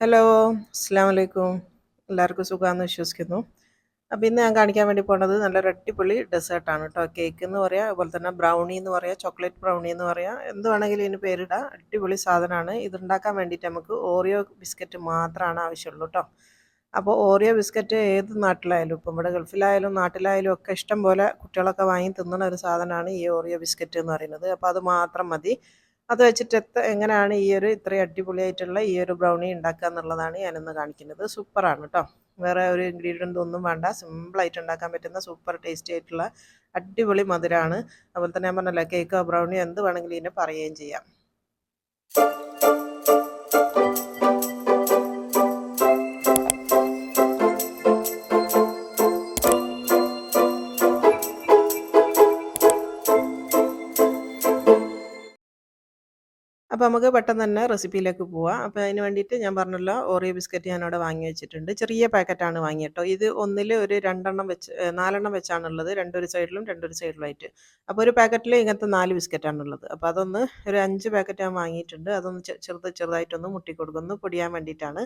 Hello, അസ്സലാമു അലൈക്കും. എല്ലാവർക്കും സുഖാന്ന് വിശ്വസിക്കുന്നു. അപ്പോൾ ഇന്ന് ഞാൻ കാണിക്കാൻ വേണ്ടി പോണത് നല്ലൊരു അടിപൊളി ഡെസേർട്ടാണ് കേട്ടോ. കേക്ക് എന്ന് പറയാം, അതുപോലെ തന്നെ ബ്രൗണി എന്ന് പറയാം, ചോക്ലേറ്റ് ബ്രൗണി എന്ന് പറയാം, എന്ത് വേണമെങ്കിലും ഇതിന് പേരിടാം. അടിപൊളി സാധനമാണ്. ഇതുണ്ടാക്കാൻ വേണ്ടിയിട്ട് നമുക്ക് ഓറിയോ ബിസ്ക്കറ്റ് മാത്രമാണ് ആവശ്യമുള്ളൂ കേട്ടോ. അപ്പോൾ ഓറിയോ ബിസ്ക്കറ്റ് ഏത് നാട്ടിലായാലും, ഇപ്പം ഇവിടെ ഗൾഫിലായാലും നാട്ടിലായാലും ഒക്കെ ഇഷ്ടം പോലെ കുട്ടികളൊക്കെ വാങ്ങി തിന്നുന്ന ഒരു സാധനമാണ് ഈ ഓറിയോ ബിസ്ക്കറ്റ് എന്ന് പറയുന്നത്. അപ്പോൾ അത് മാത്രം മതി. അത് വെച്ചിട്ട് എങ്ങനെയാണ് ഇത്രയും അടിപൊളിയായിട്ടുള്ള ഈ ഒരു ബ്രൗണി ഉണ്ടാക്കുക എന്നുള്ളതാണ് ഞാനിന്ന് കാണിക്കുന്നത്. സൂപ്പറാണ് കേട്ടോ. വേറെ ഒരു ഇൻഗ്രീഡിയൻ്റ് ഒന്നും വേണ്ട. സിമ്പിളായിട്ട് ഉണ്ടാക്കാൻ പറ്റുന്ന സൂപ്പർ ടേസ്റ്റി ആയിട്ടുള്ള അടിപൊളി മധുരമാണ്. അതുപോലെ തന്നെ ഞാൻ പറഞ്ഞല്ലോ, കേക്കോ ബ്രൗണിയോ എന്ത് വേണമെങ്കിലും ഇതിനെ പറയുകയും ചെയ്യാം. അപ്പോൾ നമുക്ക് പെട്ടെന്ന് തന്നെ റെസിപ്പിയിലേക്ക് പോവാം. അപ്പോൾ അതിന് വേണ്ടിയിട്ട് ഞാൻ പറഞ്ഞല്ലോ, ഓറിയോ ബിസ്ക്കറ്റ് ഞാനവിടെ വാങ്ങി വെച്ചിട്ടുണ്ട്. ചെറിയ പാക്കറ്റാണ് വാങ്ങിയത് കേട്ടോ. ഇത് ഒന്നിൽ ഒരു 2 വെച്ച് 4 വെച്ചാണുള്ളത്. രണ്ടൊരു സൈഡിലും രണ്ടൊരു സൈഡിലുമായിട്ട്. അപ്പോൾ ഒരു പാക്കറ്റിൽ ഇങ്ങനത്തെ 4 ബിസ്ക്കറ്റാണുള്ളത്. അപ്പോൾ അതൊന്ന് ഒരു 5 പാക്കറ്റ് ഞാൻ വാങ്ങിയിട്ടുണ്ട്. അതൊന്ന് ചെറുതായിട്ടൊന്ന് മുട്ടിക്കൊടുക്കും, ഒന്ന് പൊടിയാൻ വേണ്ടിയിട്ടാണ്.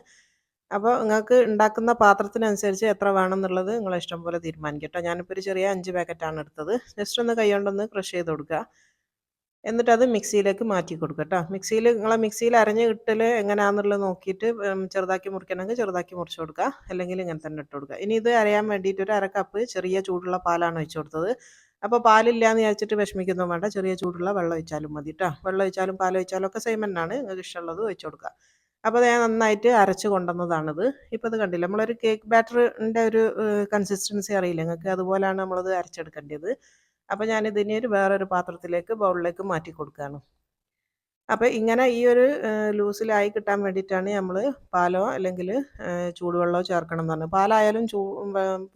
അപ്പോൾ നിങ്ങൾക്ക് ഉണ്ടാക്കുന്ന പാത്രത്തിനനുസരിച്ച് എത്ര വേണമെന്നുള്ളത് നിങ്ങളെ ഇഷ്ടം പോലെ തീരുമാനിക്കാം കേട്ടോ. ഞാനിപ്പോൾ ഒരു ചെറിയ 5 പാക്കറ്റാണ് എടുത്തത്. ജസ്റ്റ് ഒന്ന് കൈ കൊണ്ടൊന്ന് ക്രഷ് ചെയ്ത് കൊടുക്കുക. എന്നിട്ടത് മിക്സിയിലേക്ക് മാറ്റി കൊടുക്കുക കേട്ടോ. മിക്സിയിൽ അരഞ്ഞ് കിട്ടൽ എങ്ങനെയാണെന്നുള്ളത് നോക്കിയിട്ട് ചെറുതാക്കി മുറിക്കണമെങ്കിൽ ചെറുതാക്കി മുറിച്ച് കൊടുക്കുക. അല്ലെങ്കിൽ ഇങ്ങനെ തന്നെ ഇട്ട് കൊടുക്കുക. ഇനി ഇത് അരയാൻ വേണ്ടിയിട്ട് ഒരു 1/2 കപ്പ് ചെറിയ ചൂടുള്ള പാലാണ് ഒഴിച്ച് കൊടുത്തത്. അപ്പോൾ പാലില്ല എന്ന് വിചാരിച്ചിട്ട് വിഷമിക്കൊന്നും വേണ്ട. ചെറിയ ചൂടുള്ള വെള്ളം ഒഴിച്ചാലും മതി കേട്ടോ. വെള്ളം ഒഴിച്ചാലും പാലൊഴിച്ചാലും ഒക്കെ സെയിം തന്നെയാണ്. നിങ്ങൾക്ക് ഇഷ്ടമുള്ളത് ഒഴിച്ച് കൊടുക്കുക. അപ്പോൾ ഞാൻ നന്നായിട്ട് അരച്ച് കൊണ്ടുവന്നതാണിത്. ഇപ്പോൾ ഇത് കണ്ടില്ല, നമ്മളൊരു കേക്ക് ബാറ്ററിൻ്റെ ഒരു കൺസിസ്റ്റൻസി അറിയില്ല നിങ്ങൾക്ക്, അതുപോലെയാണ് നമ്മളത് അരച്ചെടുക്കേണ്ടത്. അപ്പോൾ ഞാനിതിനെ വേറൊരു പാത്രത്തിലേക്ക് ബൗളിലേക്ക് മാറ്റി കൊടുക്കുകയാണ്. അപ്പോൾ ഇങ്ങനെ ഈ ഒരു ലൂസിലായി കിട്ടാൻ വേണ്ടിയിട്ടാണ് നമ്മൾ പാലോ അല്ലെങ്കിൽ ചൂടുവെള്ളമോ ചേർക്കണം എന്ന് പറഞ്ഞത്. പാലായാലും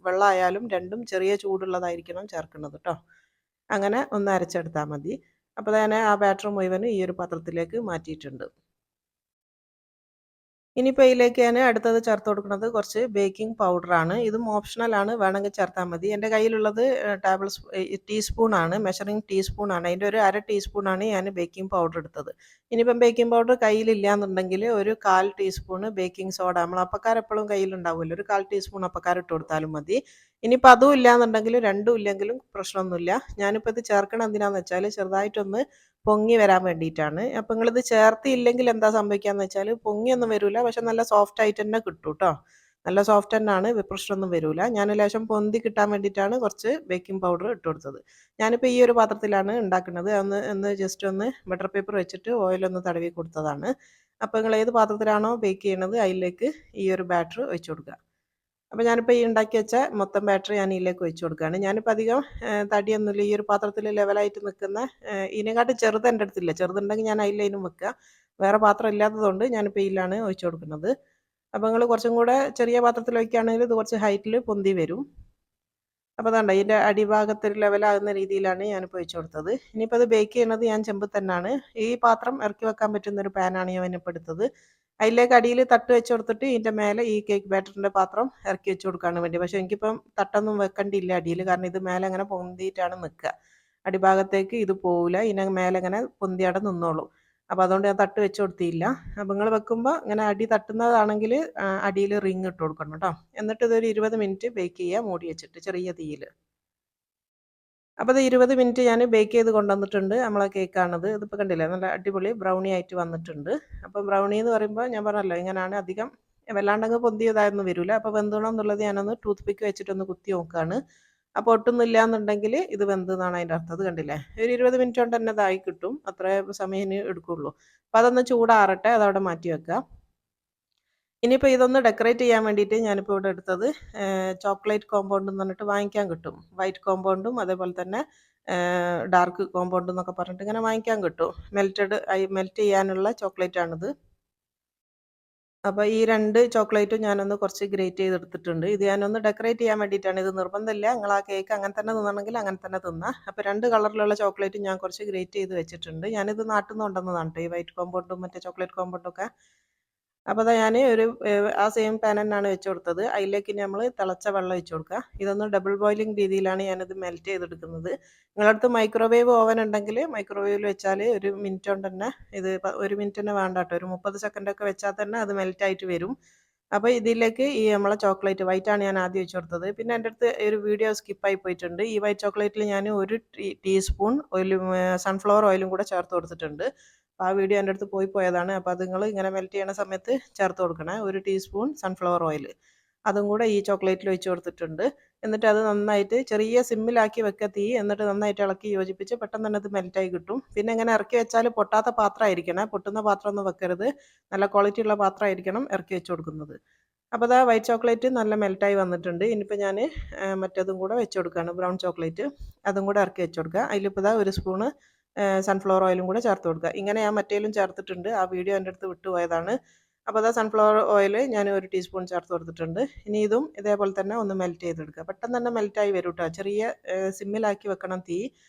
വെള്ളമായാലും രണ്ടും ചെറിയ ചൂടുള്ളതായിരിക്കണം ചേർക്കുന്നത് കേട്ടോ. അങ്ങനെ ഒന്ന് അരച്ചെടുത്താൽ മതി. അപ്പോൾ ഞാൻ ആ ബാറ്റർ മുഴുവനും ഈ ഒരു പാത്രത്തിലേക്ക് മാറ്റിയിട്ടുണ്ട്. ഇനിയിപ്പോൾ ഇതിലേക്ക് ഞാൻ അടുത്തത് ചേർത്ത് കൊടുക്കുന്നത് കുറച്ച് ബേക്കിംഗ് പൗഡറാണ്. ഇതും ഓപ്ഷണലാണ്, വേണമെങ്കിൽ ചേർത്താൽ മതി. എൻ്റെ കയ്യിലുള്ളത് ടീസ്പൂണാണ്, മെഷറിംഗ് ടീസ്പൂണാണ്. അതിൻ്റെ ഒരു 1/2 ടീസ്പൂണാണ് ഞാൻ ബേക്കിംഗ് പൗഡർ എടുത്തത്. ഇനിയിപ്പം ബേക്കിംഗ് പൗഡർ കയ്യിലില്ല എന്നുണ്ടെങ്കിൽ ഒരു 1/4 ടീസ്പൂണ് ബേക്കിംഗ് സോഡ, നമ്മൾ അപ്പക്കാരം എപ്പോഴും കയ്യിലുണ്ടാവുമല്ലോ, ഒരു 1/4 ടീസ്പൂൺ അപ്പക്കാരം ഇട്ട് കൊടുത്താലും മതി. ഇനിയിപ്പോൾ അതും ഇല്ല എന്നുണ്ടെങ്കിൽ രണ്ടും ഇല്ലെങ്കിലും പ്രശ്നമൊന്നുമില്ല. ഞാനിപ്പോൾ ഇത് ചേർക്കണം എന്തിനാണെന്ന് വെച്ചാൽ ചെറുതായിട്ടൊന്ന് പൊങ്ങി വരാൻ വേണ്ടിയിട്ടാണ്. അപ്പോൾ നിങ്ങളിത് ചേർത്തില്ലെങ്കിൽ എന്താ സംഭവിക്കാന്ന് വെച്ചാൽ പൊങ്ങിയൊന്നും വരില്ല, പക്ഷെ നല്ല സോഫ്റ്റ് ആയിട്ട് തന്നെ കിട്ടും കേട്ടോ. നല്ല സോഫ്റ്റ് തന്നെയാണ്, പ്രശ്നമൊന്നും വരില്ല. ഞാൻ ലേശം പൊന്തി കിട്ടാൻ വേണ്ടിയിട്ടാണ് കുറച്ച് ബേക്കിംഗ് പൗഡർ ഇട്ട് കൊടുത്തത്. ഞാനിപ്പോൾ ഈ ഒരു പാത്രത്തിലാണ് ഉണ്ടാക്കുന്നത്. ഒന്ന് ജസ്റ്റ് ഒന്ന് ബട്ടർ പേപ്പർ വെച്ചിട്ട് ഓയിലൊന്ന് തടവി കൊടുത്തതാണ്. അപ്പോൾ നിങ്ങൾ ഏത് പാത്രത്തിലാണോ ബേക്ക് ചെയ്യണത് അതിലേക്ക് ഈ ഒരു ബാറ്റർ ഒഴിച്ച് കൊടുക്കുക. അപ്പോൾ ഞാനിപ്പോൾ ഈ ഉണ്ടാക്കി വെച്ച മൊത്തം ബാറ്ററി ഞാൻ ഇതിലേക്ക് ഒഴിച്ച് കൊടുക്കുകയാണ്. ഞാനിപ്പോൾ അധികം തടിയൊന്നുമില്ല, ഈ ഒരു പാത്രത്തിൽ ലെവലായിട്ട് നിൽക്കുന്ന ഇതിനെക്കാട്ടും ചെറുത് എൻ്റെ അടുത്തില്ല. ചെറുതുണ്ടെങ്കിൽ ഞാൻ അതിലേനും വെക്കുക. വേറെ പാത്രം ഇല്ലാത്തതുകൊണ്ട് ഞാനിപ്പോൾ ഇതിലാണ് ഒഴിച്ച് കൊടുക്കുന്നത്. അപ്പോൾ നിങ്ങൾ കുറച്ചും കൂടെ ചെറിയ പാത്രത്തിൽ വയ്ക്കുകയാണെങ്കിൽ ഇത് കുറച്ച് ഹൈറ്റിൽ പൊന്തി വരും. അപ്പോൾ അതാണ്ട് ഇതിൻ്റെ അടിഭാഗത്ത് ലെവലാകുന്ന രീതിയിലാണ് ഞാനിപ്പോൾ ഒഴിച്ച് കൊടുത്തത്. ഇനിയിപ്പോൾ അത് ബേക്ക് ചെയ്യുന്നത് ഞാൻ ചെമ്പിൽ തന്നെയാണ്. ഈ പാത്രം ഇറക്കി വെക്കാൻ പറ്റുന്ന ഒരു പാനാണ് ഞാൻ ഇപ്പോൾ എടുത്തത്. അതിലേക്ക് അടിയിൽ തട്ട് വെച്ച് കൊടുത്തിട്ട് ഇതിൻ്റെ മേലെ ഈ കേക്ക് ബാറ്ററിൻ്റെ പാത്രം ഇറക്കി വെച്ച് കൊടുക്കാൻ വേണ്ടി. പക്ഷേ എനിക്കിപ്പം തട്ടൊന്നും വെക്കേണ്ടിയില്ല അടിയിൽ, കാരണം ഇത് മേലെ ഇങ്ങനെ പൊന്തിയിട്ടാണ് നിൽക്കുക. അടിഭാഗത്തേക്ക് ഇത് പോവില്ല, ഇതിനെ മേലെ ഇങ്ങനെ പൊന്തിയാടെ നിന്നോളൂ. അപ്പോൾ അതുകൊണ്ട് ഞാൻ തട്ട് വെച്ച് കൊടുത്തില്ല. അപ്പോൾ നിങ്ങൾ വെക്കുമ്പോൾ ഇങ്ങനെ അടി തട്ടുന്നതാണെങ്കിൽ അടിയിൽ റിങ് ഇട്ട് കൊടുക്കണം കേട്ടോ. എന്നിട്ട് ഇതൊരു 20 മിനിറ്റ് ബേക്ക് ചെയ്യുക മൂടി വെച്ചിട്ട് ചെറിയ തീയിൽ. അപ്പോൾ അത് 20 മിനിറ്റ് ഞാൻ ബേക്ക് ചെയ്ത് കൊണ്ടുവന്നിട്ടുണ്ട്. നമ്മളെ കേക്കാണിത്. ഇതിപ്പോൾ കണ്ടില്ലേ, നല്ല അടിപൊളി ബ്രൗണി ആയിട്ട് വന്നിട്ടുണ്ട്. അപ്പോൾ ബ്രൗണി എന്ന് പറയുമ്പോൾ ഞാൻ പറഞ്ഞല്ലോ, ഇങ്ങനെയാണ്, അധികം വല്ലാണ്ടങ്ങ് പൊന്തിയതായൊന്നും വരില്ല. അപ്പോൾ വെന്തണം എന്നുള്ളത് ഞാനൊന്ന് ടൂത്ത് പിക്ക് വെച്ചിട്ടൊന്ന് കുത്തി നോക്കുകയാണ്. അപ്പോൾ ഒട്ടുന്നില്ല എന്നുണ്ടെങ്കിൽ ഇത് വെന്തെന്നാണ് അതിൻ്റെ അർത്ഥം. അത് കണ്ടില്ലേ, ഒരു 20 മിനിറ്റ് കൊണ്ട് തന്നെ ഇതായി കിട്ടും. അത്രേ സമയം ഇനി എടുക്കുള്ളൂ. അപ്പോൾ അതൊന്ന് ചൂടാറട്ടെ, അതവിടെ മാറ്റി വെക്കുക. ഇനിയിപ്പോൾ ഇതൊന്ന് ഡെക്കറേറ്റ് ചെയ്യാൻ വേണ്ടിയിട്ട് ഞാനിപ്പോൾ ഇവിടെ എടുത്തത് ചോക്ലേറ്റ് കോമ്പൗണ്ട് എന്ന് പറഞ്ഞിട്ട് വാങ്ങിക്കാൻ കിട്ടും. വൈറ്റ് കോമ്പൗണ്ടും അതേപോലെ തന്നെ ഡാർക്ക് കോമ്പൗണ്ട് എന്നൊക്കെ പറഞ്ഞിട്ട് ഇങ്ങനെ വാങ്ങിക്കാൻ കിട്ടും. മെൽറ്റ് ചെയ്യാനുള്ള ചോക്ലേറ്റാണിത്. അപ്പോൾ ഈ 2 ചോക്ലേറ്റും ഞാനൊന്ന് കുറച്ച് ഗ്രേറ്റ് ചെയ്തെടുത്തിട്ടുണ്ട്. ഇത് ഞാനൊന്ന് ഡെക്കറേറ്റ് ചെയ്യാൻ വേണ്ടിയിട്ടാണ്. ഇത് നിർബന്ധമില്ല, നിങ്ങൾ ആ കേക്ക് അങ്ങനെ തന്നെ തിന്നണമെങ്കിൽ അങ്ങനെ തന്നെ തിന്നാം. അപ്പോൾ 2 കളറിലുള്ള ചോക്ലേറ്റും ഞാൻ കുറച്ച് ഗ്രേറ്റ് ചെയ്ത് വെച്ചിട്ടുണ്ട്. ഞാനിത് നാട്ടിൽ നിന്ന് കൊണ്ടുവന്നതാണ് കേട്ടോ, ഈ വൈറ്റ് കോമ്പൗണ്ടും മറ്റേ ചോക്ലേറ്റ് കോമ്പൗണ്ടും ഒക്കെ. അപ്പോൾ അതാ ഞാൻ ഒരു ആ സെയിം പാൻ തന്നെയാണ് വെച്ച് കൊടുത്തത്. അതിലേക്ക് നമ്മൾ തിളച്ച വെള്ളം ഒഴിച്ച് കൊടുക്കുക. ഇതൊന്ന് ഡബിൾ ബോയിലിംഗ് രീതിയിലാണ് ഞാനിത് മെൽറ്റ് ചെയ്തെടുക്കുന്നത്. നിങ്ങളുടെ അടുത്ത് മൈക്രോവേവ് ഓവൻ ഉണ്ടെങ്കിൽ മൈക്രോവേവിൽ വെച്ചാൽ ഒരു മിനിറ്റ് കൊണ്ട് തന്നെ ഇത് 1 മിനിറ്റ് തന്നെ വേണ്ട കേട്ടോ, ഒരു 30 സെക്കൻഡൊക്കെ വെച്ചാൽ തന്നെ അത് മെൽറ്റ് ആയിട്ട് വരും. അപ്പോൾ ഇതിലേക്ക് ഈ നമ്മളെ ചോക്ലേറ്റ് വൈറ്റാണ് ഞാൻ ആദ്യം ഒഴിച്ച് കൊടുത്തത്. പിന്നെ എൻ്റെ അടുത്ത് ഒരു വീഡിയോ സ്കിപ്പായി പോയിട്ടുണ്ട്. ഈ വൈറ്റ് ചോക്ലേറ്റിൽ ഞാൻ ഒരു ടീസ്പൂൺ ഓയിലും സൺഫ്ലവർ ഓയിലും കൂടെ ചേർത്ത് കൊടുത്തിട്ടുണ്ട്. അപ്പോൾ ആ വീഡിയോ എൻ്റെ അടുത്ത് പോയതാണ്. അപ്പോൾ അത് നിങ്ങൾ ഇങ്ങനെ മെൽറ്റ് ചെയ്യണ സമയത്ത് ചേർത്ത് കൊടുക്കണേ. ഒരു ടീസ്പൂൺ സൺഫ്ലവർ ഓയിൽ അതും കൂടെ ഈ ചോക്ലേറ്റിൽ ഒഴിച്ച് കൊടുത്തിട്ടുണ്ട്. എന്നിട്ട് അത് നന്നായിട്ട് ചെറിയ സിമ്മിലാക്കി വെക്കുക തീ. എന്നിട്ട് നന്നായിട്ട് ഇളക്കി യോജിപ്പിച്ച് പെട്ടെന്ന് തന്നെ അത് മെൽറ്റായി കിട്ടും. പിന്നെ ഇങ്ങനെ ഇറക്കി വെച്ചാൽ പൊട്ടാത്ത പാത്രമായിരിക്കണേ. പൊട്ടുന്ന പാത്രമൊന്നും വെക്കരുത്. നല്ല ക്വാളിറ്റി ഉള്ള പാത്രമായിരിക്കണം ഇറക്കി വെച്ച് കൊടുക്കുന്നത്. അപ്പോൾ അതാ വൈറ്റ് ചോക്ലേറ്റ് നല്ല മെൽറ്റായി വന്നിട്ടുണ്ട്. ഇനിയിപ്പോൾ ഞാൻ മറ്റേതും കൂടെ വെച്ച് കൊടുക്കുകയാണ്, ബ്രൗൺ ചോക്ലേറ്റ്. അതും കൂടെ ഇറക്കി വെച്ച് കൊടുക്കുക. അതിലിപ്പോൾ ഇതാ ഒരു സ്പൂണ് സൺഫ്ലവർ ഓയിലും കൂടെ ചേർത്ത് കൊടുക്കുക. ഇങ്ങനെ ഞാൻ മറ്റേലും ചേർത്തിട്ടുണ്ട്. ആ വീഡിയോ എൻ്റെ അടുത്ത് വിട്ടുപോയതാണ്. അപ്പോൾ അതാ സൺഫ്ലവർ ഓയിൽ ഞാൻ ഒരു ടീസ്പൂൺ ചേർത്ത് കൊടുത്തിട്ടുണ്ട്. ഇനി ഇതും ഇതേപോലെ തന്നെ ഒന്ന് മെൽറ്റ് ചെയ്തെടുക്കുക. പെട്ടെന്ന് തന്നെ മെൽറ്റായി വരും കേട്ടോ. ചെറിയ സിമ്മിലാക്കി വെക്കണം തീ.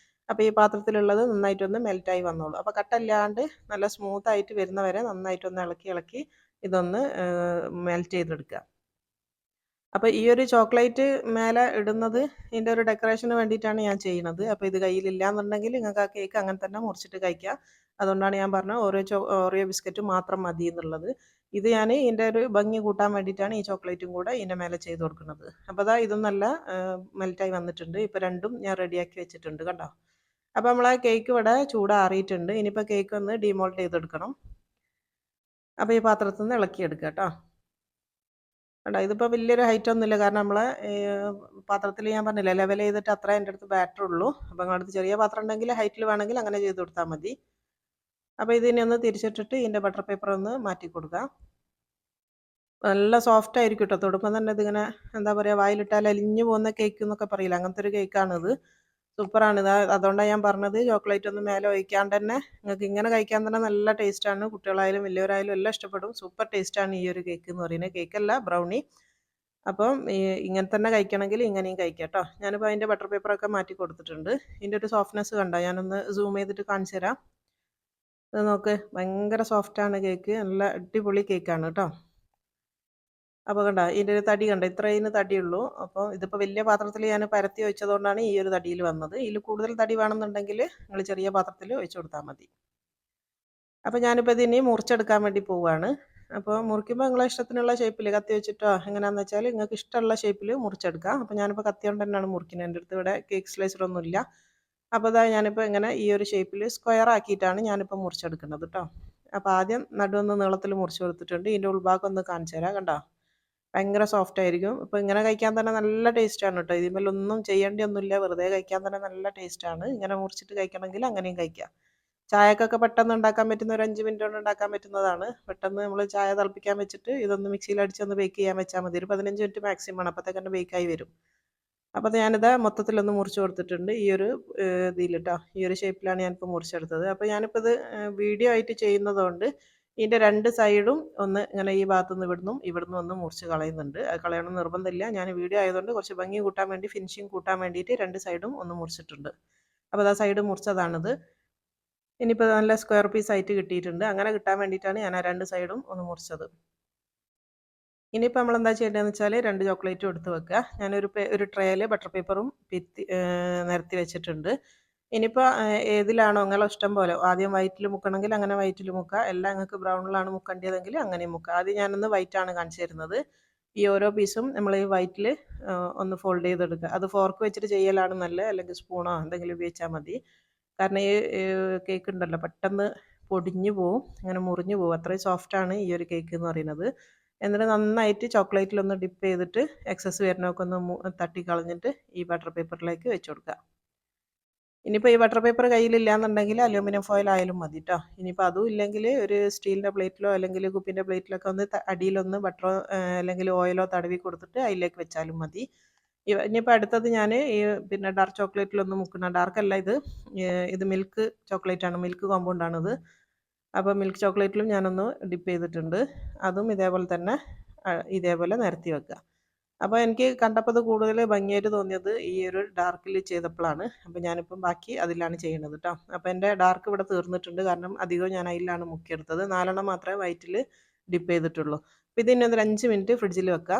അപ്പോൾ ഈ പാത്രത്തിലുള്ളത് നന്നായിട്ടൊന്ന് മെൽറ്റായി വന്നോളൂ. അപ്പോൾ കട്ടല്ലാണ്ട് നല്ല സ്മൂത്തായിട്ട് വരുന്നവരെ നന്നായിട്ടൊന്ന് ഇളക്കി ഇളക്കി ഇതൊന്ന് മെൽറ്റ് ചെയ്തെടുക്കുക. അപ്പോൾ ഈ ഒരു ചോക്ലേറ്റ് മേലെ ഇടുന്നത് ഇതിൻ്റെ ഒരു ഡെക്കറേഷന് വേണ്ടിയിട്ടാണ് ഞാൻ ചെയ്യുന്നത്. അപ്പോൾ ഇത് കയ്യിലില്ലാന്നുണ്ടെങ്കിൽ നിങ്ങൾക്ക് ആ കേക്ക് അങ്ങനെ തന്നെ മുറിച്ചിട്ട് കഴിക്കാം. അതുകൊണ്ടാണ് ഞാൻ പറഞ്ഞത് ഓറിയോ ബിസ്ക്കറ്റ് മാത്രം മതി എന്നുള്ളത്. ഇത് ഞാൻ ഇതിൻ്റെ ഒരു ഭംഗി കൂട്ടാൻ വേണ്ടിയിട്ടാണ് ഈ ചോക്ലേറ്റും കൂടെ ഇതിൻ്റെ മേലെ ചെയ്ത് കൊടുക്കുന്നത്. അപ്പോൾ അതാ ഇതും നല്ല മെൽറ്റായി വന്നിട്ടുണ്ട്. ഇപ്പോൾ രണ്ടും ഞാൻ റെഡിയാക്കി വെച്ചിട്ടുണ്ട് കണ്ടോ. അപ്പോൾ നമ്മളെ കേക്ക് ഇവിടെ ചൂടാറിയിട്ടുണ്ട്. ഇനിയിപ്പോൾ കേക്ക് ഒന്ന് ഡിമോൾഡ് ചെയ്തെടുക്കണം. അപ്പോൾ ഈ പാത്രത്തിൽ നിന്ന് ഇളക്കിയെടുക്കുക കേട്ടോ. കണ്ടോ ഇതിപ്പോൾ വലിയൊരു ഹൈറ്റ് ഒന്നുമില്ല, കാരണം നമ്മളെ പാത്രത്തിൽ ഞാൻ പറഞ്ഞില്ലേ ലെവൽ ചെയ്തിട്ട് അത്ര എൻ്റെ അടുത്ത് ബാറ്റർ ഉള്ളൂ. അപ്പോൾ നിങ്ങളുടെ അടുത്ത് ചെറിയ പാത്രം ഉണ്ടെങ്കിൽ ഹൈറ്റിൽ വേണമെങ്കിൽ അങ്ങനെ ചെയ്ത് കൊടുത്താൽ മതി. അപ്പോൾ ഇതിനെ ഒന്ന് തിരിച്ചിട്ടിട്ട് ഇതിൻ്റെ ബട്ടർ പേപ്പർ ഒന്ന് മാറ്റി കൊടുക്കുക. നല്ല സോഫ്റ്റ് ആയിരിക്കും കേട്ടോ. തൊടുപ്പം തന്നെ ഇതിങ്ങനെ എന്താ പറയുക, വായിലിട്ടാൽ അലിഞ്ഞു പോകുന്ന കേക്ക് എന്നൊക്കെ പറയില്ല, അങ്ങനത്തെ ഒരു കേക്കാണിത്. സൂപ്പറാണ് ഇത്. അതുകൊണ്ടാണ് ഞാൻ പറഞ്ഞത് ചോക്ലേറ്റ് ഒന്നും മേലെ ഒഴിക്കാണ്ട് തന്നെ നിങ്ങൾക്ക് ഇങ്ങനെ കഴിക്കാൻ തന്നെ നല്ല ടേസ്റ്റാണ്. കുട്ടികളായാലും വലിയവരായാലും എല്ലാം ഇഷ്ടപ്പെടും. സൂപ്പർ ടേസ്റ്റാണ് ഈ ഒരു കേക്ക് എന്ന് പറയുന്നത്. കേക്കല്ല, ബ്രൗണി. അപ്പം ഇങ്ങനെ തന്നെ കഴിക്കണമെങ്കിൽ ഇങ്ങനെയും കഴിക്കാം കേട്ടോ. ഞാനിപ്പോൾ അതിൻ്റെ ബട്ടർ പേപ്പറൊക്കെ മാറ്റി കൊടുത്തിട്ടുണ്ട്. ഇതിൻ്റെ ഒരു സോഫ്റ്റ്നെസ് കണ്ടോ, ഞാനൊന്ന് സൂം ചെയ്തിട്ട് കാണിച്ചു തരാം. ഇത് നോക്ക്, ഭയങ്കര സോഫ്റ്റാണ് കേക്ക്. നല്ല അടിപൊളി കേക്കാണ് കേട്ടോ. അപ്പോൾ കണ്ടോ ഇതിൻ്റെ ഒരു തടി കണ്ടോ, ഇത്രയും തടിയുള്ളൂ. അപ്പോൾ ഇതിപ്പോൾ വലിയ പാത്രത്തിൽ ഞാൻ പരത്തി വെച്ചതുകൊണ്ടാണ് ഈ ഒരു തടിയിൽ വന്നത്. ഇതിൽ കൂടുതൽ തടി വേണമെന്നുണ്ടെങ്കിൽ നിങ്ങൾ ചെറിയ പാത്രത്തിൽ ഒഴിച്ചു കൊടുത്താൽ മതി. അപ്പോൾ ഞാനിപ്പോൾ ഇതിനെ മുറിച്ചെടുക്കാൻ വേണ്ടി പോവുകയാണ്. അപ്പോൾ മുറിക്കുമ്പോൾ നിങ്ങളെ ഇഷ്ടത്തിനുള്ള ഷേപ്പിൽ കത്തി വെച്ചിട്ടോ എങ്ങനെയാണെന്ന് വെച്ചാൽ നിങ്ങൾക്ക് ഇഷ്ടമുള്ള ഷേപ്പിൽ മുറിച്ചെടുക്കാം. അപ്പോൾ ഞാനിപ്പോൾ കത്തി കൊണ്ട് തന്നെയാണ് മുറിക്കുന്നത്. എൻ്റെ അടുത്ത് ഇവിടെ കേക്ക് സ്ലൈസറൊന്നും ഇല്ല. അപ്പോൾ ഇതാ ഞാനിപ്പോൾ ഇങ്ങനെ ഈ ഒരു ഷേപ്പിൽ സ്ക്വയർ ആക്കിയിട്ടാണ് ഞാനിപ്പോൾ മുറിച്ചെടുക്കുന്നത് കേട്ടോ. അപ്പോൾ ആദ്യം നടുവൊന്ന് നീളത്തിൽ മുറിച്ച് കൊടുത്തിട്ടുണ്ട്. ഇതിൻ്റെ ഉൾഭാഗം ഒന്ന് കാണിച്ചു തരാം. കണ്ടോ ഭയങ്കര സോഫ്റ്റ് ആയിരിക്കും. അപ്പോൾ ഇങ്ങനെ കഴിക്കാൻ തന്നെ നല്ല ടേസ്റ്റാണ് കേട്ടോ. ഇതിന്മേലൊന്നും ചെയ്യേണ്ടിയൊന്നുമില്ല, വെറുതെ കഴിക്കാൻ തന്നെ നല്ല ടേസ്റ്റാണ്. ഇങ്ങനെ മുറിച്ചിട്ട് കഴിക്കണമെങ്കിൽ അങ്ങനെയും കഴിക്കാം. ചായക്കൊക്കെ പെട്ടെന്ന് ഉണ്ടാക്കാൻ പറ്റുന്ന ഒരു 5 മിനിറ്റ് കൊണ്ട് ഉണ്ടാക്കാൻ പറ്റുന്നതാണ്. പെട്ടെന്ന് നമ്മൾ ചായ തിളപ്പിക്കാൻ വെച്ചിട്ട് ഇതൊന്ന് മിക്സിയിൽ അടിച്ചൊന്ന് ബേക്ക് ചെയ്യാൻ വെച്ചാൽ മതി. ഒരു 15 മിനിറ്റ് മാക്സിമം ആണ്, അപ്പോഴത്തേക്ക് തന്നെ ബേക്കായി വരും. അപ്പോൾ ഞാനിത് മൊത്തത്തിലൊന്ന് മുറിച്ച് കൊടുത്തിട്ടുണ്ട് ഈ ഒരു ഇതിൽ കേട്ടോ. ഈ ഒരു ഷേപ്പിലാണ് ഞാനിപ്പോൾ മുറിച്ചെടുത്തത്. അപ്പോൾ ഞാനിപ്പോൾ ഇത് വീഡിയോ ആയിട്ട് ചെയ്യുന്നതുകൊണ്ട് ഇതിൻ്റെ 2 സൈഡും ഒന്ന് ഇങ്ങനെ ഈ ഭാഗത്തുനിന്ന് ഇവിടുന്ന് ഒന്ന് മുറിച്ച് കളയുന്നുണ്ട്. അത് കളയണം നിർബന്ധമില്ല. ഞാൻ വീഡിയോ ആയതുകൊണ്ട് കുറച്ച് ഭംഗി കൂട്ടാൻ വേണ്ടി, ഫിനിഷിങ് കൂട്ടാൻ വേണ്ടിയിട്ട് 2 സൈഡും ഒന്ന് മുറിച്ചിട്ടുണ്ട്. അപ്പോൾ ആ സൈഡ് മുറിച്ചതാണിത്. ഇനിയിപ്പോൾ നല്ല സ്ക്വയർ പീസ് ആയിട്ട് കിട്ടിയിട്ടുണ്ട്. അങ്ങനെ കിട്ടാൻ വേണ്ടിയിട്ടാണ് ഞാൻ ആ 2 സൈഡും ഒന്ന് മുറിച്ചത്. ഇനിയിപ്പോൾ നമ്മൾ എന്താ ചെയ്യേണ്ടതെന്ന് വെച്ചാൽ 2 ചോക്ലേറ്റും എടുത്ത് വെക്കുക. ഞാനൊരു ട്രേയിൽ ബട്ടർ പേപ്പറും നിരത്തി വെച്ചിട്ടുണ്ട്. ഇനിയിപ്പോൾ ഏതിലാണോ നിങ്ങളെ ഇഷ്ടം പോലെ, ആദ്യം വൈറ്റിൽ മുക്കണമെങ്കിൽ അങ്ങനെ വൈറ്റിൽ മുക്കുക. എല്ലാം നിങ്ങൾക്ക് ബ്രൗണിലാണ് മുക്കേണ്ടതെങ്കിൽ അങ്ങനെയും മുക്കുക. ആദ്യം ഞാനൊന്ന് വൈറ്റാണ് കാണിച്ചു തരുന്നത്. ഈ ഓരോ പീസും നമ്മൾ ഈ വൈറ്റിൽ ഒന്ന് ഫോൾഡ് ചെയ്തെടുക്കുക. അത് ഫോർക്ക് വെച്ചിട്ട് ചെയ്യലാണ് നല്ലത്, അല്ലെങ്കിൽ സ്പൂണോ എന്തെങ്കിലും ഉപയോഗിച്ചാൽ മതി. കാരണം ഈ കേക്ക് ഉണ്ടല്ലോ പെട്ടെന്ന് പൊടിഞ്ഞു പോവും, അങ്ങനെ മുറിഞ്ഞു പോവും. അത്രയും സോഫ്റ്റാണ് ഈ ഒരു കേക്ക് എന്ന് പറയുന്നത്. എന്നിട്ട് നന്നായിട്ട് ചോക്ലേറ്റിലൊന്ന് ഡിപ്പ് ചെയ്തിട്ട് എക്സസ് വരുന്നതൊക്കെ ഒന്ന് തട്ടി കളഞ്ഞിട്ട് ഈ ബട്ടർ പേപ്പറിലേക്ക് വെച്ച് കൊടുക്കുക. ഇനിയിപ്പോൾ ഈ ബട്ടർ പേപ്പർ കയ്യിലില്ല എന്നുണ്ടെങ്കിൽ അലൂമിനിയം ഫോയിൽ ആയാലും മതി കേട്ടോ. ഇനിയിപ്പോൾ അതും ഇല്ലെങ്കിൽ ഒരു സ്റ്റീലിൻ്റെ പ്ലേറ്റിലോ അല്ലെങ്കിൽ കുപ്പിൻ്റെ പ്ലേറ്റിലൊക്കെ ഒന്ന് അടിയിലൊന്ന് ബട്ടറോ അല്ലെങ്കിൽ ഓയിലോ തടവി കൊടുത്തിട്ട് അതിലേക്ക് വെച്ചാലും മതി. ഇനിയിപ്പോൾ അടുത്തത് ഞാൻ ഈ പിന്നെ ഡാർക്ക് ചോക്ലേറ്റിലൊന്ന് മുക്കുന്ന, ഡാർക്കല്ല ഇത് മിൽക്ക് ചോക്ലേറ്റാണ്, മിൽക്ക് കോമ്പൗണ്ടാണിത്. അപ്പോൾ മിൽക്ക് ചോക്ലേറ്റിലും ഞാനൊന്ന് ഡിപ്പ് ചെയ്തിട്ടുണ്ട്. അതും ഇതേപോലെ തന്നെ ഇതേപോലെ നിരത്തി വെക്കുക. അപ്പോൾ എനിക്ക് കണ്ടപ്പോൾ ഇത് കൂടുതൽ ഭംഗിയായിട്ട് തോന്നിയത് ഈ ഒരു ഡാർക്കിൽ ചെയ്തപ്പോഴാണ്. അപ്പോൾ ഞാനിപ്പം ബാക്കി അതിലാണ് ചെയ്യുന്നത് കേട്ടോ. അപ്പോൾ എൻ്റെ ഡാർക്ക് ഇവിടെ തീർന്നിട്ടുണ്ട്, കാരണം അധികവും ഞാൻ അതിലാണ് മുക്കിയെടുത്തത്. 4 മാത്രമേ വൈറ്റിൽ ഡിപ്പ് ചെയ്തിട്ടുള്ളൂ. അപ്പോൾ ഇതിനെ ഒരു 5 മിനിറ്റ് ഫ്രിഡ്ജിൽ വെക്കുക.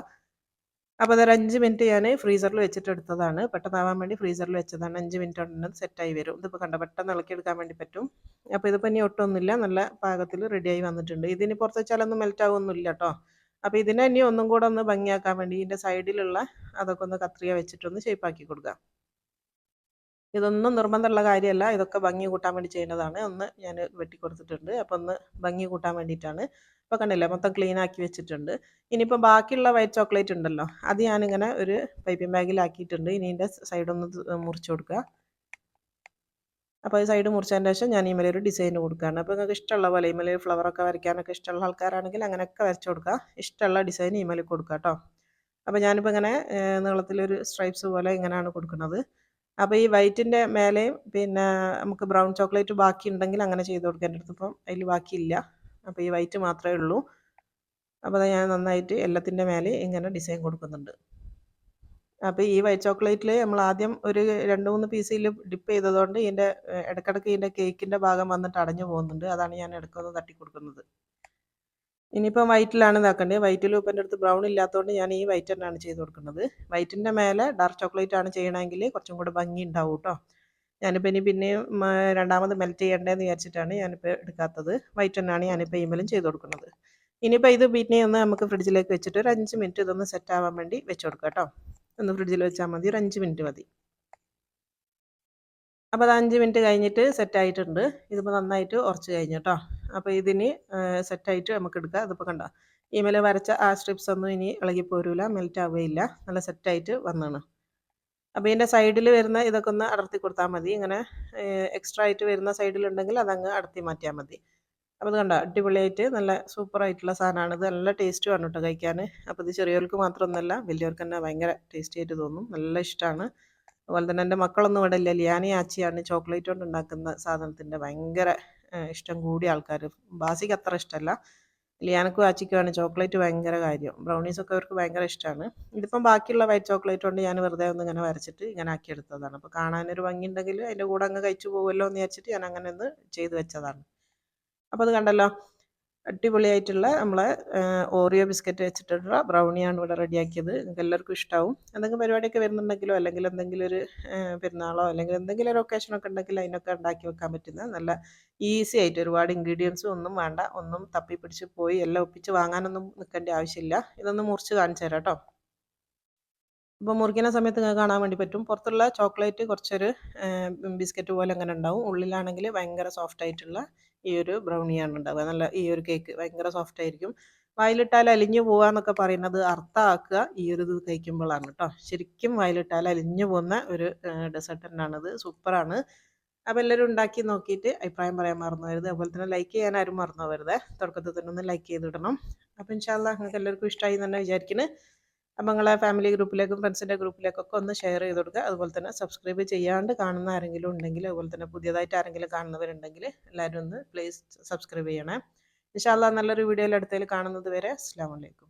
അപ്പോൾ അതൊരു 5 മിനിറ്റ് ഞാൻ ഫ്രീസറിൽ വെച്ചിട്ട് എടുത്തതാണ്. പെട്ടെന്നാവാൻ വേണ്ടി ഫ്രീസറിൽ വെച്ചതാണ്. 5 മിനിറ്റ് കൊണ്ട് അത് സെറ്റായി വരും. ഇതിപ്പോൾ കണ്ടോ പെട്ടെന്ന് ഇളക്കിയെടുക്കാൻ വേണ്ടി പറ്റും. അപ്പോൾ ഇതിപ്പോൾ ഇനി ഒട്ടൊന്നുമില്ല, നല്ല പാകത്തിൽ റെഡിയായി വന്നിട്ടുണ്ട്. ഇതിന് പുറത്ത് വെച്ചാലൊന്നും മെൽറ്റ് ആവുമൊന്നുമില്ല കേട്ടോ. അപ്പോൾ ഇതിനെ ഇനി ഒന്നും കൂടെ ഒന്ന് ഭംഗിയാക്കാൻ വേണ്ടി ഇതിൻ്റെ സൈഡിലുള്ള അതൊക്കെ ഒന്ന് കത്രിക വെച്ചിട്ടൊന്ന് ഷേപ്പാക്കി കൊടുക്കുക. ഇതൊന്നും നിർബന്ധമുള്ള കാര്യമല്ല, ഇതൊക്കെ ഭംഗി കൂട്ടാൻ വേണ്ടി ചെയ്യുന്നതാണ്. ഒന്ന് ഞാൻ വെട്ടി കൊടുത്തിട്ടുണ്ട്. അപ്പോൾ ഒന്ന് ഭംഗി കൂട്ടാൻ വേണ്ടിയിട്ടാണ്. ഇപ്പോൾ കണ്ടില്ലേ മൊത്തം ക്ലീൻ ആക്കി വെച്ചിട്ടുണ്ട്. ഇനിയിപ്പോൾ ബാക്കിയുള്ള വൈറ്റ് ചോക്ലേറ്റ് ഉണ്ടല്ലോ, അത് ഞാനിങ്ങനെ ഒരു പൈപ്പിംഗ് ബാഗിലാക്കിയിട്ടുണ്ട്. ഇനി ഇതിൻ്റെ സൈഡൊന്ന് മുറിച്ച് കൊടുക്കുക. അപ്പോൾ ഈ സൈഡ് മുറിച്ചതിന് ശേഷം ഞാൻ ഈ മേലെ ഒരു ഡിസൈൻ കൊടുക്കുകയാണ്. അപ്പോൾ നിങ്ങൾക്ക് ഇഷ്ടമുള്ള പോലെ ഈ മേലെ ഫ്ലവറൊക്കെ വരയ്ക്കാനൊക്കെ ഇഷ്ടമുള്ള ആൾക്കാരാണെങ്കിൽ അങ്ങനെയൊക്കെ വരച്ച് കൊടുക്കുക. ഇഷ്ടമുള്ള ഡിസൈൻ ഈ മേലെ കൊടുക്കുക കേട്ടോ. അപ്പോൾ ഞാനിപ്പോൾ ഇങ്ങനെ നീളത്തിലൊരു സ്ട്രൈപ്സ് പോലെ ഇങ്ങനെയാണ് കൊടുക്കുന്നത്. അപ്പോൾ ഈ വൈറ്റിൻ്റെ മേലെയും പിന്നെ നമുക്ക് ബ്രൗൺ ചോക്ലേറ്റ് ബാക്കി ഉണ്ടെങ്കിൽ അങ്ങനെ ചെയ്ത് കൊടുക്കുക. എൻ്റെ അടുത്ത് ഇപ്പം അതിൽ ബാക്കിയില്ല. അപ്പോൾ ഈ വൈറ്റ് മാത്രമേ ഉള്ളൂ. അപ്പോൾ അത് ഞാൻ നന്നായിട്ട് എല്ലാത്തിൻ്റെ മേലെ ഇങ്ങനെ ഡിസൈൻ കൊടുക്കുന്നുണ്ട്. അപ്പോൾ ഈ വൈറ്റ് ചോക്ലേറ്റിൽ നമ്മൾ ആദ്യം ഒരു 2-3 പീസിൽ ഡിപ്പ് ചെയ്തതുകൊണ്ട് ഇതിൻ്റെ ഇടയ്ക്കിടയ്ക്ക് ഇതിൻ്റെ കേക്കിൻ്റെ ഭാഗം വന്നിട്ട് അടഞ്ഞു പോകുന്നുണ്ട്. അതാണ് ഞാൻ ഇടയ്ക്കൊന്ന് തട്ടി കൊടുക്കുന്നത്. ഇനിയിപ്പം വൈറ്റിലാണ് ഇതാക്കേണ്ടത്. വൈറ്റിൽ ഇപ്പം എൻ്റെ അടുത്ത് ബ്രൗൺ ഇല്ലാത്തതുകൊണ്ട് ഞാൻ ഈ വൈറ്റ് തന്നെയാണ് ചെയ്ത് കൊടുക്കുന്നത്. വൈറ്റിൻ്റെ മേലെ ഡാർക്ക് ചോക്ലേറ്റ് ആണ് ചെയ്യണമെങ്കിൽ കുറച്ചും കൂടെ ഭംഗി ഉണ്ടാവും കേട്ടോ. ഞാനിപ്പോൾ ഇനി പിന്നെയും രണ്ടാമത് മെൽറ്റ് ചെയ്യേണ്ടതെന്ന് വിചാരിച്ചിട്ടാണ് ഞാനിപ്പോൾ എടുക്കാത്തത്. വൈറ്റ് തന്നെയാണ് ഞാനിപ്പോൾ ഈമലും ചെയ്ത് കൊടുക്കുന്നത്. ഇനിയിപ്പോൾ ഇത് പിന്നെ ഒന്ന് നമുക്ക് ഫ്രിഡ്ജിലേക്ക് വെച്ചിട്ട് ഒരു 5 മിനിറ്റ് ഇതൊന്ന് സെറ്റ് ആവാൻ വേണ്ടി വെച്ച് കൊടുക്കുക കേട്ടോ. ഒന്ന് ഫ്രിഡ്ജിൽ വെച്ചാൽ മതി, ഒരു 5 മിനിറ്റ് മതി. അപ്പോൾ അത് 5 മിനിറ്റ് കഴിഞ്ഞിട്ട് സെറ്റായിട്ടുണ്ട്. ഇതിപ്പോൾ നന്നായിട്ട് ഉറച്ച് കഴിഞ്ഞു കേട്ടോ. അപ്പോൾ ഇതിന് സെറ്റായിട്ട് നമുക്ക് എടുക്കാം. ഇതിപ്പോൾ കണ്ടോ ഈമേൽ വരച്ച ആ സ്ട്രിപ്സ് ഒന്നും ഇനി ഇളകി പോരൂല, മെൽറ്റ് ആവുകയില്ല, നല്ല സെറ്റായിട്ട് വന്നാണ്. അപ്പോൾ ഇതിൻ്റെ സൈഡിൽ വരുന്ന ഇതൊക്കെ ഒന്ന് അടർത്തി കൊടുത്താൽ മതി. ഇങ്ങനെ എക്സ്ട്രാ ആയിട്ട് വരുന്ന സൈഡിലുണ്ടെങ്കിൽ അതങ്ങ് അടർത്തി മാറ്റിയാൽ മതി. അപ്പോൾ ഇത് കണ്ടോ അടിപൊളിയായിട്ട് നല്ല സൂപ്പറായിട്ടുള്ള സാധനമാണ്. ഇത് നല്ല ടേസ്റ്റുമാണ് കേട്ടോ കഴിക്കാൻ. അപ്പോൾ ഇത് ചെറിയവർക്ക് മാത്രമൊന്നുമല്ല, വലിയവർക്ക് തന്നെ ഭയങ്കര ടേസ്റ്റി ആയിട്ട് തോന്നും, നല്ല ഇഷ്ടമാണ്. അതുപോലെ തന്നെ എൻ്റെ മക്കളൊന്നും ഇവിടെ ഇല്ല, ലിയാനി ആച്ചിയാണ് ചോക്ലേറ്റ് കൊണ്ട് ഉണ്ടാക്കുന്ന സാധനത്തിൻ്റെ ഭയങ്കര ഇഷ്ടം കൂടിയ ആൾക്കാർ. ബാസിക്ക് അത്ര ഇഷ്ടമല്ല, ലിയാനക്കും ആച്ചിക്കുമാണ് ചോക്ലേറ്റ് ഭയങ്കര കാര്യം. ബ്രൗണീസൊക്കെ അവർക്ക് ഭയങ്കര ഇഷ്ടമാണ്. ഇതിപ്പം ബാക്കിയുള്ള വൈറ്റ് ചോക്ലേറ്റ് കൊണ്ട് ഞാൻ വെറുതെ ഒന്ന് ഇങ്ങനെ വരച്ചിട്ട് ഇങ്ങനെ ആക്കിയെടുത്തതാണ്. അപ്പോൾ കാണാനൊരു ഭംഗി ഉണ്ടെങ്കിൽ അതിൻ്റെ കൂടെ അങ്ങ് കഴിച്ചു പോകുമല്ലോ എന്ന് വിചാരിച്ചിട്ട് ഞാൻ അങ്ങനെ ഒന്ന് ചെയ്ത് വെച്ചതാണ്. അപ്പോൾ അത് കണ്ടല്ലോ അടിപൊളിയായിട്ടുള്ള നമ്മളെ ഓറിയോ ബിസ്ക്കറ്റ് വെച്ചിട്ടുള്ള ബ്രൗണിയാണ് ഇവിടെ റെഡിയാക്കിയത്. നിങ്ങൾക്ക് എല്ലാവർക്കും ഇഷ്ടമാവും. എന്തെങ്കിലും പരിപാടിയൊക്കെ വരുന്നുണ്ടെങ്കിലോ അല്ലെങ്കിൽ എന്തെങ്കിലും ഒരു പെരുന്നാളോ അല്ലെങ്കിൽ എന്തെങ്കിലും ഒരു ഒക്കേഷനൊക്കെ ഉണ്ടെങ്കിൽ അതിനൊക്കെ ഉണ്ടാക്കി വെക്കാൻ പറ്റുന്ന നല്ല ഈസി ആയിട്ട്, ഒരുപാട് ഇൻഗ്രീഡിയൻസും ഒന്നും വേണ്ട, ഒന്നും തപ്പി പിടിച്ച് പോയി എല്ലാം ഒപ്പിച്ച് വാങ്ങാനൊന്നും നിൽക്കേണ്ട ആവശ്യമില്ല. ഇതൊന്ന് മുറിച്ച് കാണിച്ചു തരാം കേട്ടോ. ഇപ്പോൾ മുറിക്കുന്ന സമയത്ത് നിങ്ങൾക്ക് കാണാൻ വേണ്ടി പറ്റും, പുറത്തുള്ള ചോക്ലേറ്റ് കുറച്ചൊരു ബിസ്ക്കറ്റ് പോലെ അങ്ങനെ ഉണ്ടാവും, ഉള്ളിലാണെങ്കിൽ ഭയങ്കര സോഫ്റ്റ് ആയിട്ടുള്ള ഈ ഒരു ബ്രൗണിയാണ് ഉണ്ടാവുക. നല്ല ഈ ഒരു കേക്ക് ഭയങ്കര സോഫ്റ്റ് ആയിരിക്കും. വായിലിട്ടാൽ അലിഞ്ഞു പോവാന്നൊക്കെ പറയുന്നത് അർത്ഥമാക്കുക ഈ ഒരു ഇത് കഴിക്കുമ്പോഴാണ് കേട്ടോ. ശരിക്കും വായിലിട്ടാൽ അലിഞ്ഞു പോകുന്ന ഒരു ഡെസേർട്ട് തന്നെയാണിത്, സൂപ്പറാണ്. അപ്പോൾ എല്ലാവരും ഉണ്ടാക്കി നോക്കിയിട്ട് അഭിപ്രായം പറയാൻ മറന്നു പോകരുത്. അതുപോലെ തന്നെ ലൈക്ക് ചെയ്യാൻ ആരും മറന്നു പോകരുത്. തുടക്കത്തിൽ തന്നെ ഒന്ന് ലൈക്ക് ചെയ്തിടണം. അപ്പോൾ ഇൻഷാ അല്ലാഹ് നിങ്ങൾക്ക് എല്ലാവർക്കും ഇഷ്ടമായി എന്ന് തന്നെ വിചാരിക്കുന്നു. അപ്പോൾ നിങ്ങളെ ഫാമിലി ഗ്രൂപ്പിലേക്കും ഫ്രണ്ട്സിൻ്റെ ഗ്രൂപ്പിലേക്കൊക്കെ ഒന്ന് ഷെയർ ചെയ്ത് കൊടുക്കുക. അതുപോലെ തന്നെ സബ്സ്ക്രൈബ് ചെയ്യാണ്ട് കാണുന്ന ആരെങ്കിലും ഉണ്ടെങ്കിൽ, അതുപോലെ തന്നെ പുതിയതായിട്ട് ആരെങ്കിലും കാണുന്നവരുണ്ടെങ്കിൽ എല്ലാവരും ഒന്ന് പ്ലീസ് സബ്സ്ക്രൈബ് ചെയ്യണേ. ഇൻഷാ അല്ലാഹ് നല്ലൊരു വീഡിയോയിൽ അടുത്തതിൽ കാണുന്നത് വരെ അസ്സലാമു അലൈക്കും.